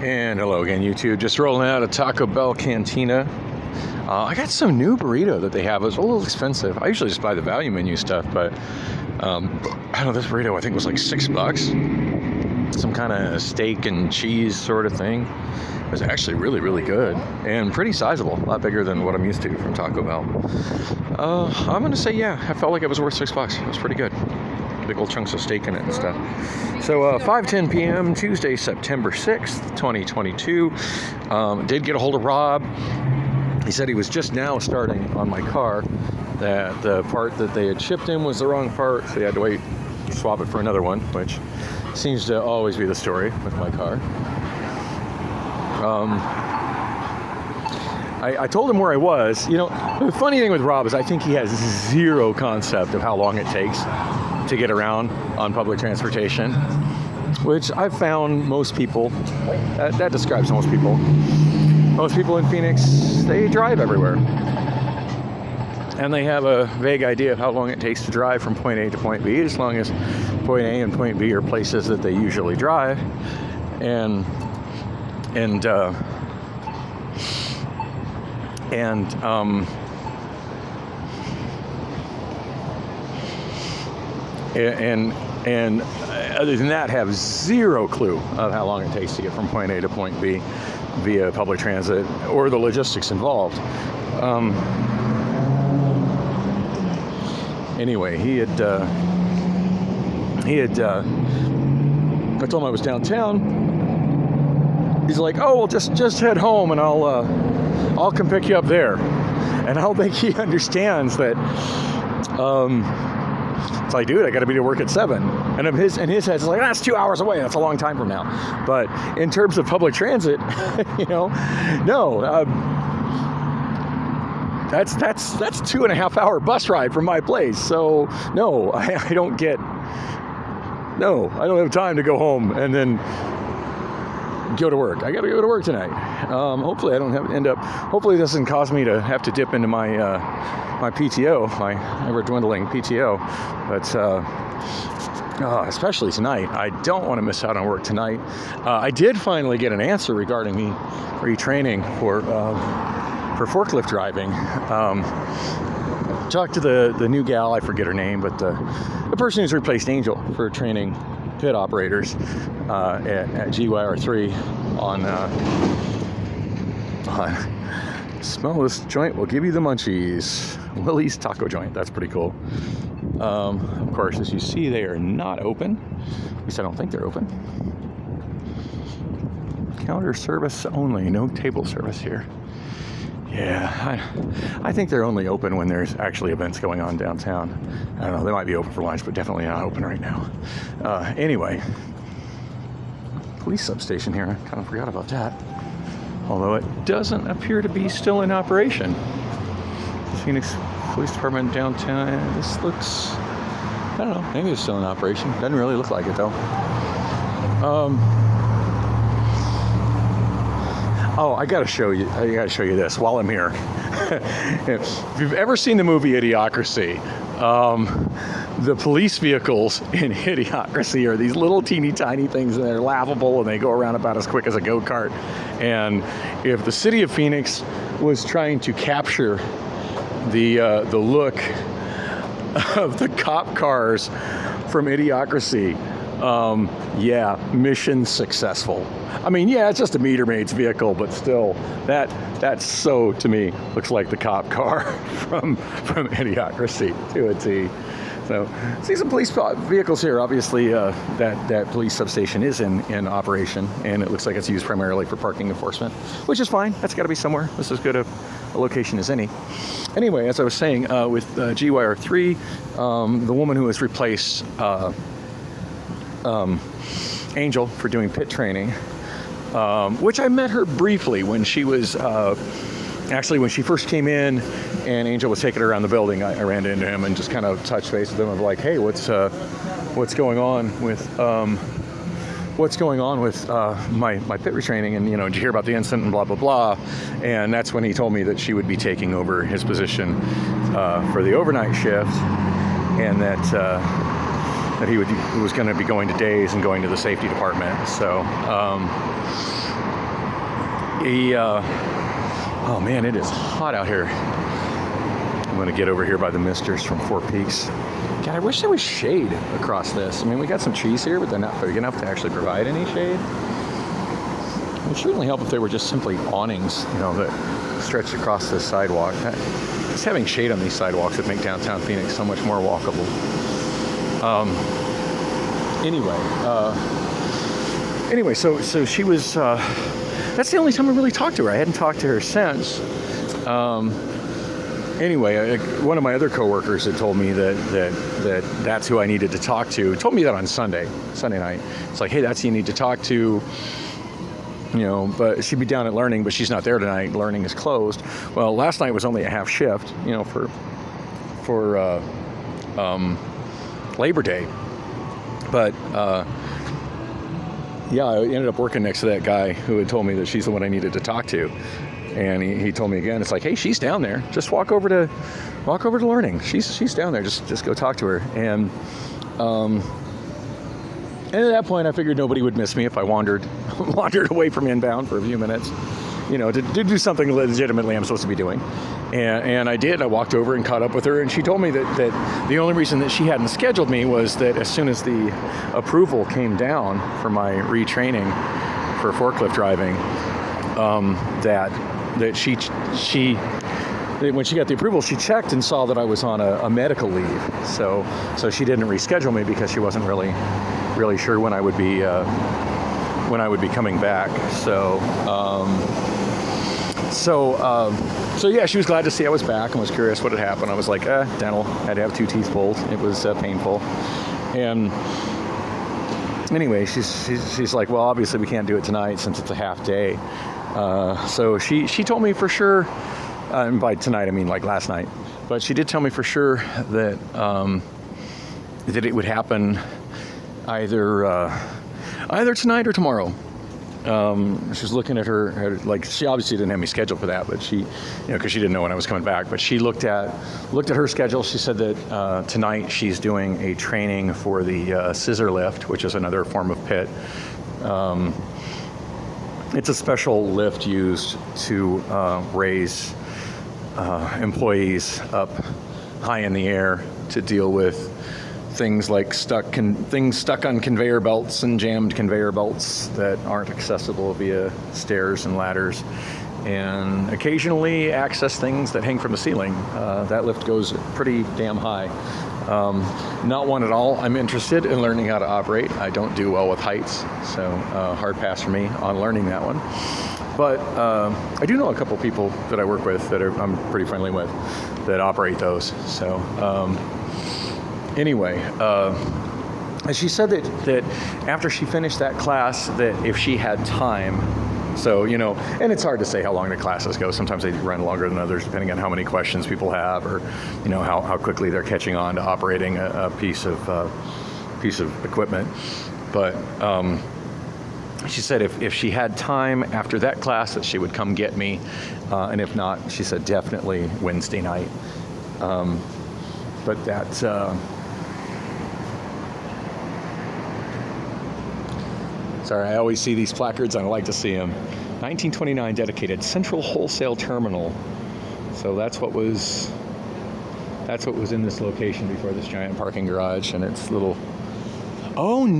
And hello again, YouTube. Just rolling out of Taco Bell Cantina. I got some new burrito that they have. It was a little expensive. I usually just buy the value menu stuff, but I don't know, this burrito I think was like $6. Some kind of steak and cheese sort of thing. It was actually really, really good and pretty sizable. A lot bigger than what I'm used to from Taco Bell. I'm gonna say, yeah, I felt like it was worth $6. It was pretty good. Big old chunks of steak in it and stuff. So 5:10 p.m. Tuesday, September 6th, 2022. Did get a hold of Rob. He said he was just now starting on my car, that the part that they had shipped in was the wrong part, so he had to wait, swap it for another one, which seems to always be the story with my car. I told him where I was. You know, the funny thing with Rob is I think he has zero concept of how long it takes to get around on public transportation, which I've found most people, that describes most people. Most people in Phoenix, they drive everywhere. And they have a vague idea of how long it takes to drive from point A to point B, as long as point A and point B are places that they usually drive. And other than that, have zero clue of how long it takes to get from point A to point B via public transit or the logistics involved. Anyway, I told him I was downtown. He's like, "Oh, well, just head home and I'll come pick you up there." And I don't think he understands that. It's like, dude, I got to be to work at 7. And in his head, it's like, that's 2 hours away. That's a long time from now. But in terms of public transit, you know, no. That's 2.5 hour bus ride from my place. So no, I don't have time to go home and then go to work. I got to go to work tonight. Hopefully I don't hopefully this doesn't cause me to have to dip into my PTO, my ever dwindling PTO. But especially tonight, I don't want to miss out on work tonight. I did finally get an answer regarding me retraining for forklift driving. Talked to the new gal, I forget her name, but the person who's replaced Angel for training pit operators at GYR3 on smell this joint will give you the munchies. Willie's Taco Joint. That's pretty cool. Of course, as you see, they are not open. At least I don't think they're open. Counter service only, no table service here. Yeah, I think they're only open when there's actually events going on downtown. I don't know, they might be open for lunch, but definitely not open right now. Anyway, police substation here. I kind of forgot about that. Although it doesn't appear to be still in operation. Phoenix Police Department downtown. This looks, I don't know, maybe it's still in operation. Doesn't really look like it though. Oh, I gotta show you this while I'm here. If you've ever seen the movie Idiocracy, the police vehicles in Idiocracy are these little teeny tiny things, and they're laughable, and they go around about as quick as a go-kart. And if the city of Phoenix was trying to capture the look of the cop cars from Idiocracy, yeah, mission successful. I mean, yeah, it's just a meter maid's vehicle, but still, that so to me looks like the cop car from Idiocracy to a T. So, see some police vehicles here. Obviously, that police substation is in operation, and it looks like it's used primarily for parking enforcement, which is fine. That's got to be somewhere. This is as good a location as any. Anyway, as I was saying, with GYR3, the woman who has replaced Angel for doing pit training, which I met her briefly when she was actually when she first came in and Angel was taking her around the building. I ran into him and just kind of touched base with him of like, hey, what's going on with my pit retraining, and, you know, did you hear about the incident and blah blah blah. And that's when he told me that she would be taking over his position for the overnight shift, and that that he was going to be going to days and going to the safety department. So oh man, it is hot out here. I'm going to get over here by the misters from Four Peaks. God, I wish there was shade across this. I mean, we got some trees here, but they're not big enough to actually provide any shade. It would certainly help if they were just simply awnings, that stretched across the sidewalk. Just having shade on these sidewalks would make downtown Phoenix so much more walkable. Anyway, so she was. That's the only time I really talked to her. I hadn't talked to her since. Anyway, one of my other coworkers had told me that's who I needed to talk to. Told me that on Sunday night. It's like, hey, that's who you need to talk to. But she'd be down at Learning, but she's not there tonight. Learning is closed. Well, last night was only a half shift, for Labor Day. But I ended up working next to that guy who had told me that she's the one I needed to talk to. And he told me again, it's like, hey, she's down there. Just walk over to Learning. She's down there. Just go talk to her. And at that point, I figured nobody would miss me if I wandered away from inbound for a few minutes, to do something legitimately I'm supposed to be doing. And I did. I walked over and caught up with her, and she told me that the only reason that she hadn't scheduled me was that as soon as the approval came down for my retraining for forklift driving, that she when she got the approval, she checked and saw that I was on a medical leave. So she didn't reschedule me because she wasn't really sure when I would be coming back. So yeah, she was glad to see I was back and was curious what had happened. I was like, dental. Had to have 2 teeth pulled. It was painful. And anyway, she's like, well, obviously we can't do it tonight since it's a half day. So she told me for sure, and by tonight I mean like last night, but she did tell me for sure that it would happen either tonight or tomorrow. She's looking at her, like, she obviously didn't have me scheduled for that, but she, because she didn't know when I was coming back, but she looked at her schedule. She said that tonight she's doing a training for the scissor lift, which is another form of PIT. It's a special lift used to raise employees up high in the air to deal with things like stuck on conveyor belts and jammed conveyor belts that aren't accessible via stairs and ladders, and occasionally access things that hang from the ceiling. That lift goes pretty damn high. Not one at all I'm interested in learning how to operate. I don't do well with heights, so hard pass for me on learning that one. But I do know a couple people that I work with that I'm pretty friendly with that operate those. So anyway, she said that after she finished that class, that if she had time, so, and it's hard to say how long the classes go. Sometimes they run longer than others, depending on how many questions people have, or, how quickly they're catching on to operating a piece of equipment. But she said if she had time after that class, that she would come get me. And if not, she said definitely Wednesday night. But that's... Sorry, I always see these placards and I like to see them. 1929 dedicated Central Wholesale Terminal. So that's what was in this location before this giant parking garage, and it's little. Oh no.